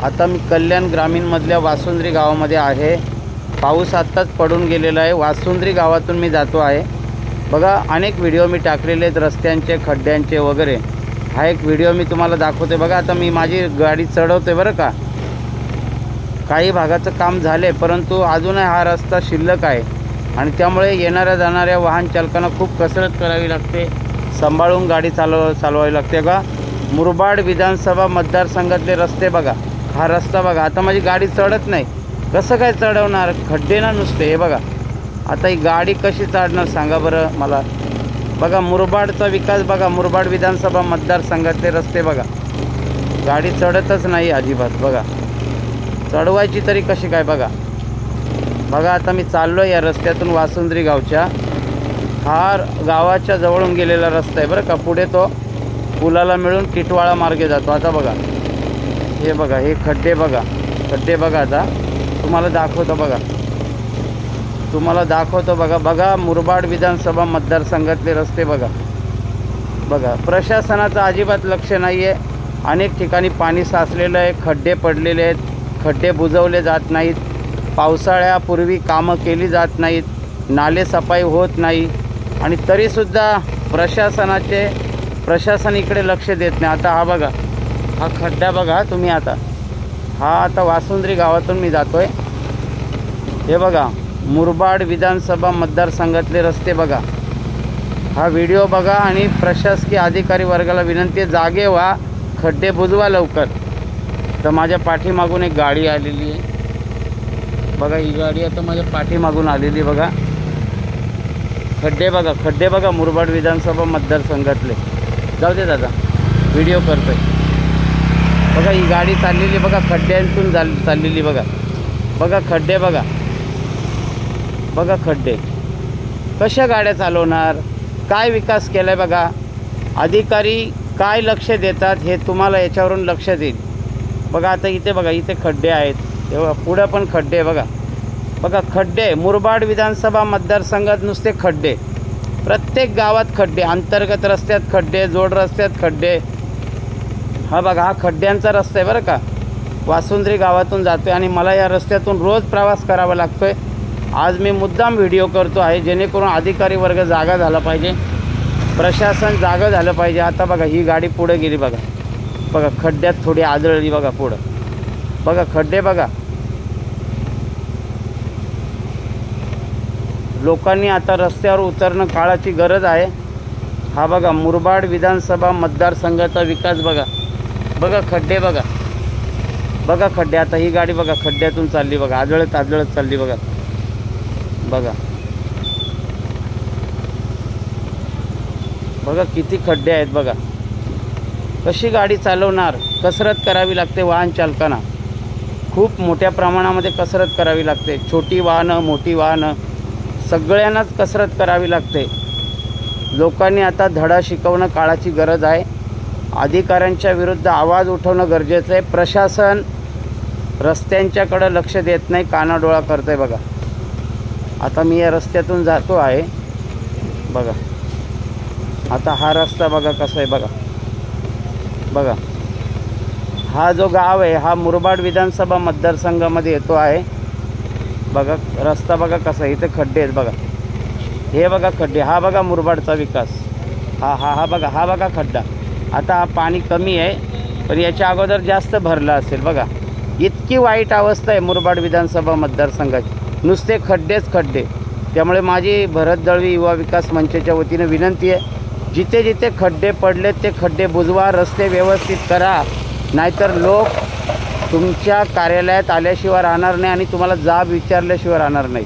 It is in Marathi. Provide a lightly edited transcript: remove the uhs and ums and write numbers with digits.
आता मी कल्याण ग्रामीणमधल्या वासुंद्री गावामध्ये आहे। पाऊस आत्ताच पडून गेलेला आहे। वासुंद्री गावातून मी जातो आहे। बघा, अनेक व्हिडिओ मी टाकलेले आहेत रस्त्यांचे, खड्ड्यांचे वगैरे। हा एक व्हिडिओ मी तुम्हाला दाखवते। बघा, आता मी माझी गाडी चढवते बरं का। काही भागाचं काम झाले, परंतु अजूनही हा रस्ता शिल्लक आहे आणि त्यामुळे येणाऱ्या जाणाऱ्या वाहन चालकांना खूप कसरत करावी लागते, सांभाळून गाडी चालवावी लागते। बघा, मुरबाड विधानसभा मतदारसंघातले रस्ते बघा। हा रस्ता बघा, आता माझी गाडी चढत नाही, कसं काय चढवणार, खड्डे ना नुसते। हे बघा, आता ही गाडी कशी चढणार सांगा बरं मला। बघा, मुरबाडचा विकास बघा, मुरबाड विधानसभा मतदारसंघातले रस्ते बघा, गाडी चढतच नाही अजिबात। बघा, चढवायची तरी कशी काय बघा। बघा, आता मी चाललो या रस्त्यातून वासुंद्री गावच्या। हा गावाच्या जवळून गेलेला रस्ता आहे बरं का। पुढे तो पुलाला मिळून टिटवाळा मार्गे जातो। आता बघा, हे बघा, हे खड्डे बघा, खड्डे बघा। आता तुम्हाला दाखवतो बघा, तुम्हाला दाखवतो बघा। बघा, मुरबाड विधानसभा मतदारसंघातले रस्ते बघा। बघा, प्रशासनाचं अजिबात लक्ष नाही आहे। अनेक ठिकाणी पाणी साचलेलं आहे, खड्डे पडलेले आहेत, खड्डे बुजवले जात नाहीत, पावसाळ्यापूर्वी कामं केली जात नाहीत, नाले सफाई होत नाही आणि तरीसुद्धा प्रशासन इकडे लक्ष देत नाही। आता हा बघा, हा खड्डा बघा तुम्ही। आता वासुंद्री गावातून मी जातो आहे। हे बघा, मुरबाड विधानसभा मतदारसंघातले रस्ते बघा। हा व्हिडिओ बघा आणि प्रशासकीय अधिकारी वर्गाला विनंती आहे, जागे व्हा, खड्डे बुजवा लवकर। तर माझ्या पाठीमागून एक गाडी आलेली आहे बघा। ही गाडी आता माझ्या पाठीमागून आलेली बघा। खड्डे बघा, खड्डे बघा, मुरबाड विधानसभा मतदारसंघातले। जाऊ दे दादा, व्हिडिओ करतोय। बघा, ही गाडी चाललेली बघा, खड्ड्यांतून चाललेली बघा। बघा खड्डे बघा, बघा खड्डे। कशा गाड्या चालवणार, काय विकास केलाय बघा। अधिकारी काय लक्ष देतात हे तुम्हाला याच्यावरून लक्षात येईल। बघा, आता इथे बघा, इथे खड्डे आहेत, तेव्हा पुढं पण खड्डे बघा। बघा, खड्डे, मुरबाड विधानसभा मतदारसंघात नुसते खड्डे, प्रत्येक गावात खड्डे, अंतर्गत रस्त्यात खड्डे, जोड रस्त्यात खड्डे। हा बघा, हा खड्ड्यांचा रस्ता आहे बरं का। वासुंद्री गावातून जातो आहे आणि मला या रस्त्यातून रोज प्रवास करावा लागतो आहे। आज मी मुद्दाम व्हिडिओ करतो आहे जेणेकरून अधिकारी वर्ग जागा झाला पाहिजे, प्रशासन जागं झालं पाहिजे। आता बघा, ही गाडी पुढे गेली बघा। बघा, खड्ड्यात थोडी आदळली बघा पुढं। बघा, खड्डे बघा। लोकांनी आता रस्त्यावर उतरणं काळाची गरज आहे। हा बघा, मुरबाड विधानसभा मतदारसंघाचा विकास बघा। बघा खड्डे बघा, बघा खड्डे। आता ही गाडी बघा, खड्ड्यातून चालली बघा, आदळत चालली बघा। बघा, बघा किती खड्डे आहेत बघा। कशी गाडी चालवणार, कसरत करावी लागते वाहन चालकांना, खूप मोठ्या प्रमाणामध्ये कसरत करावी लागते। छोटी वाहनं, मोठी वाहनं, सगळ्यांनाच कसरत करावी लागते। लोकांनी आता धडा शिकवणं काळाची गरज आहे। अधिकाऱ्यांच्या विरुद्ध आवाज उठवणं गरजेचं आहे। प्रशासन रस्त्यांच्याकडं लक्ष देत नाही, कानाडोळा करतंय बघा। आता मी या रस्त्यातून जातो आहे बघा। आता हा रस्ता बघा कसा आहे बघा। बघा, हा जो गाव आहे हा मुरबाड विधानसभा मतदारसंघामध्ये येतो आहे। बघा रस्ता बघा कसा, इथे खड्डे आहेत बघा। हे बघा खड्डे, हा बघा मुरबाडचा विकास। हा बघा खड्डा। आता हा पाणी कमी आहे, पण याच्या अगोदर जास्त भरला असेल बघा। इतकी वाईट अवस्था आहे मुरबाड विधानसभा मतदारसंघाची, नुसते खड्डेच खड्डे। त्यामुळे माझी भरत दळवी युवा विकास मंचाच्या वतीने विनंती आहे, जिथे जिथे खड्डे पडले ते खड्डे बुजवा, रस्ते व्यवस्थित करा, नाहीतर लोक तुमच्या कार्यालयात आल्याशिवाय राहणार नाही आणि तुम्हाला जाब विचारल्याशिवाय राहणार नाही।